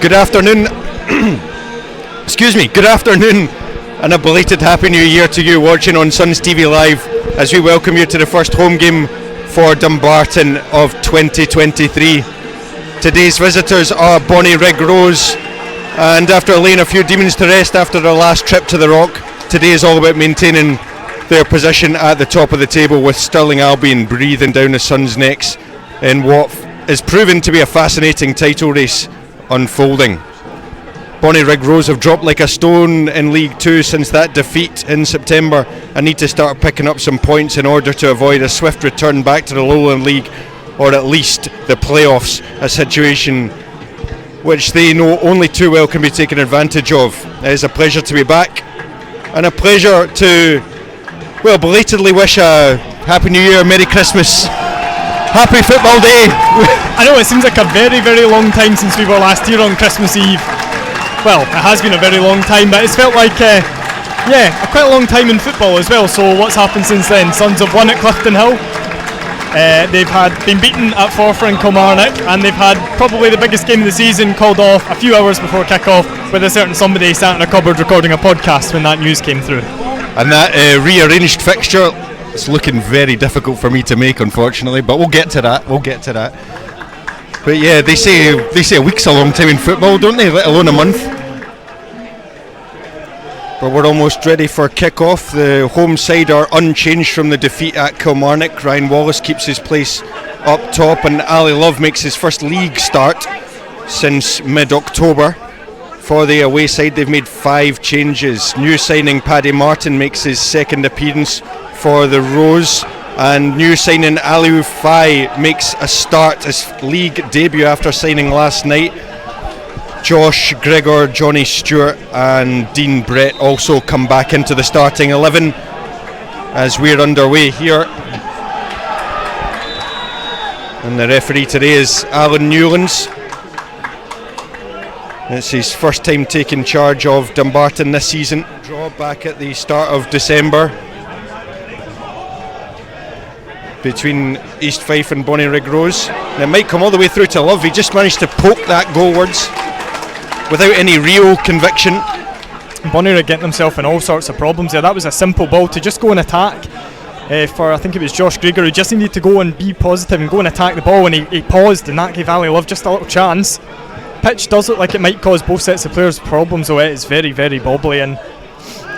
Good afternoon. Excuse me. Good afternoon, and a belated Happy New Year to you watching on Suns TV Live as we welcome you to the first home game for Dumbarton of 2023. Today's visitors are Bonnyrigg Rose, and after laying a few demons to rest after their last trip to the Rock, today is all about maintaining their position at the top of the table, with Stirling Albion breathing down the Suns' necks in what is proving to be a fascinating title race unfolding. Bonnyrigg Rose have dropped like a stone in League 2 since that defeat in September and need to start picking up some points in order to avoid a swift return back to the Lowland League, or at least the playoffs, a situation which they know only too well can be taken advantage of. It is a pleasure to be back, and a pleasure to, well, belatedly wish a Happy New Year, Merry Christmas, Happy Football Day. I know it seems like a very, very long time since we were last here on Christmas Eve. Well, it has been a very long time, but it's felt like, a quite a long time in football as well. So what's happened since then? Suns have won at Clifton Hill. They've been beaten at Forfar and Kilmarnock, and they've had probably the biggest game of the season called off a few hours before kick-off, with a certain somebody sat in a cupboard recording a podcast when that news came through. And that rearranged fixture, it's looking very difficult for me to make, unfortunately, but we'll get to that. But yeah, they say a week's a long time in football, don't they? Let alone a month. But we're almost ready for kick-off. The home side are unchanged from the defeat at Kilmarnock. Ryan Wallace keeps his place up top, and Ali Love makes his first league start since mid-October. For the away side, they've made 5 changes. New signing Paddy Martin makes his second appearance for the Rose, and new signing Aliou Faye makes a start, his league debut after signing last night. Josh Gregor, Johnny Stewart and Dean Brett also come back into the starting 11 as we're underway here. And the referee today is Alan Newlands. It's his first time taking charge of Dumbarton this season. Draw back at the start of December between East Fife and Bonnyrigg Rose. And it might come all the way through to Love. He just managed to poke that goalwards without any real conviction. Bonnyrigg getting himself in all sorts of problems there. That was a simple ball to just go and attack for, I think it was Josh Grieger, who just needed to go and be positive and go and attack the ball, and he paused, and that gave Ali Love just a little chance. Pitch does look like it might cause both sets of players problems, though it is very, very bobbly, and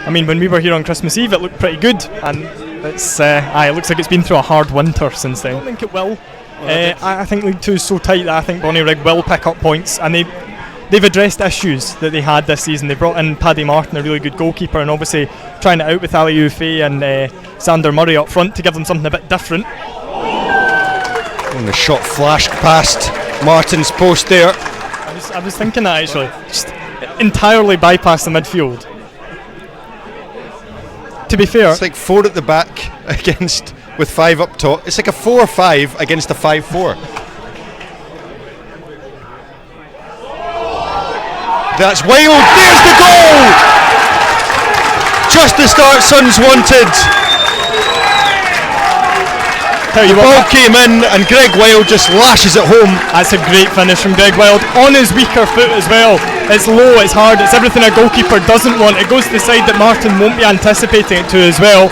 I mean, when we were here on Christmas Eve it looked pretty good, and it looks like it's been through a hard winter since then. I don't think it will. I think League 2 is so tight that I think Bonnyrigg will pick up points, and they've addressed issues that they had this season. They brought in Paddy Martin, a really good goalkeeper, and obviously trying it out with Aliou Faye and Sander Murray up front to give them something a bit different. And the shot flashed past Martin's post there. I was thinking that actually, just entirely bypassed the midfield. To be fair, it's like 4 at the back with 5 up top. It's like a 4-5 against a 5-4. That's wild. There's the goal! Just the start Suns wanted. The ball came in and Greg Wild just lashes it home. That's a great finish from Greg Wild on his weaker foot as well. It's low, it's hard, it's everything a goalkeeper doesn't want. It goes to the side that Martin won't be anticipating it to as well.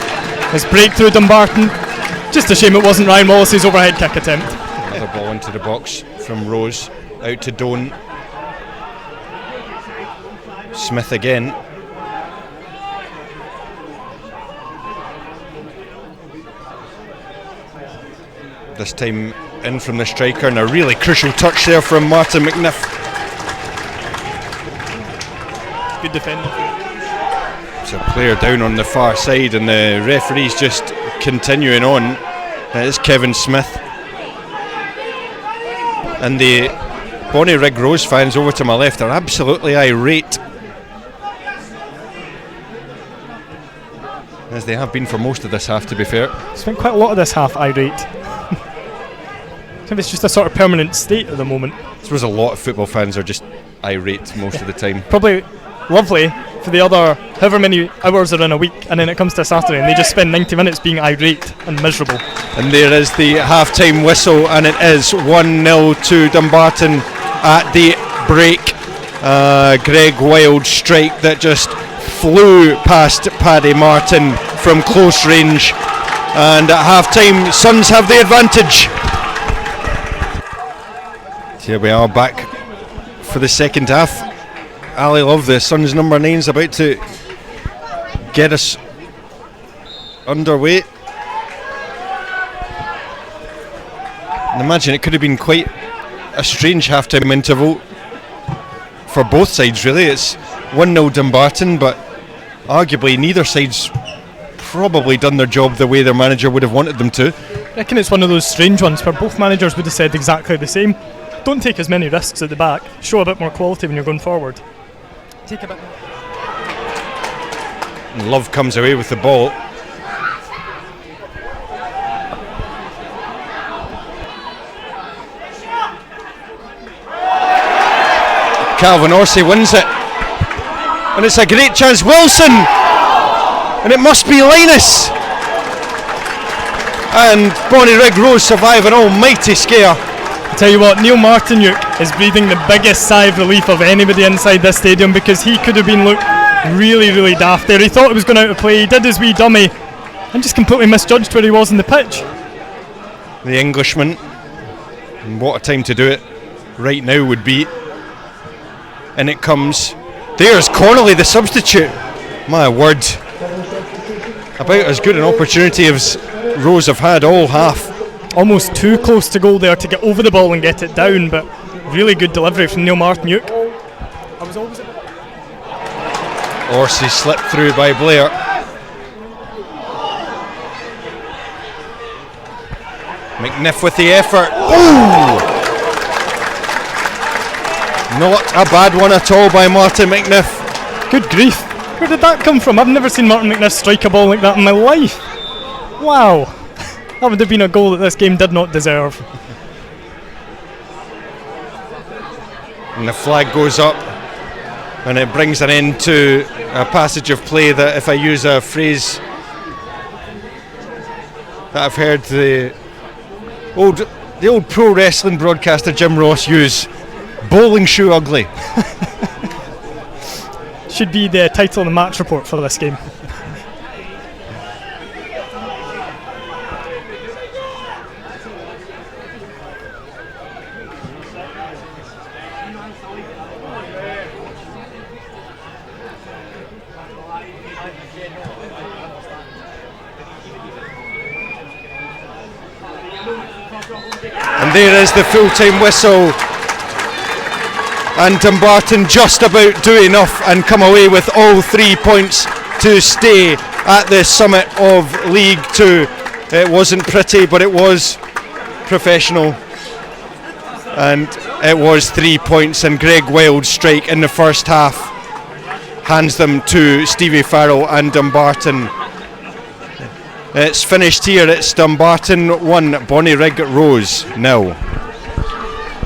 His breakthrough Dumbarton. Just a shame it wasn't Ryan Wallace's overhead kick attempt. Another ball into the box from Rose, out to Doan. Smith again. This time in from the striker, and a really crucial touch there from Martin McNiff. Good defending. It's a player down on the far side, and the referee's just continuing on. It is Kevin Smith. And the Bonnyrigg Rose fans over to my left are absolutely irate, as they have been for most of this half, to be fair. Spent quite a lot of this half irate. I think it's just a sort of permanent state at the moment. I suppose a lot of football fans are just irate most of the time. Probably lovely for the other however many hours are in a week, and then it comes to Saturday and they just spend 90 minutes being irate and miserable. And there is the half-time whistle, and it is 1-0 to Dumbarton at the break. Greg Wild strike that just flew past Paddy Martin from close range, and at half time Suns have the advantage. Here we are back for the second half. Ali Love, the Suns number 9, is about to get us underway. And imagine it could have been quite a strange half-time interval for both sides, really. It's 1-0 Dumbarton, but arguably neither side's probably done their job the way their manager would have wanted them to. I reckon it's one of those strange ones where both managers would have said exactly the same. Don't take as many risks at the back, show a bit more quality when you're going forward. Take a bit more. And Love comes away with the ball. Calvin Orsay wins it, and it's a great chance. Wilson, and it must be Linus, and Bonnyrigg Rose survive an almighty scare. I tell you what, Neil Martinuik is breathing the biggest sigh of relief of anybody inside this stadium, because he could have been looked really, really daft there. He thought it was going out of play, he did his wee dummy and just completely misjudged where he was on the pitch. The Englishman, and what a time to do it right now would be. And it comes. There's Connolly, the substitute. My word. About as good an opportunity as Rose have had all half. Almost too close to goal there to get over the ball and get it down, but really good delivery from Neil Martinuik. Orsay slipped through by Blair. McNiff with the effort. Oh! Not a bad one at all by Martin McNiff. Good grief. Where did that come from? I've never seen Martin McNiff strike a ball like that in my life. Wow. That would have been a goal that this game did not deserve. And the flag goes up, and it brings an end to a passage of play that, if I use a phrase that I've heard the old pro wrestling broadcaster Jim Ross use, bowling shoe ugly. Should be the title of the match report for this game. And there is the full-time whistle, and Dumbarton just about do enough and come away with all 3 points to stay at the summit of League 2. It wasn't pretty, but it was professional, and it was 3 points, and Greg Wild's strike in the first half hands them to Stevie Farrell and Dumbarton. It's finished here. It's Dumbarton 1, Bonnyrigg Rose 0.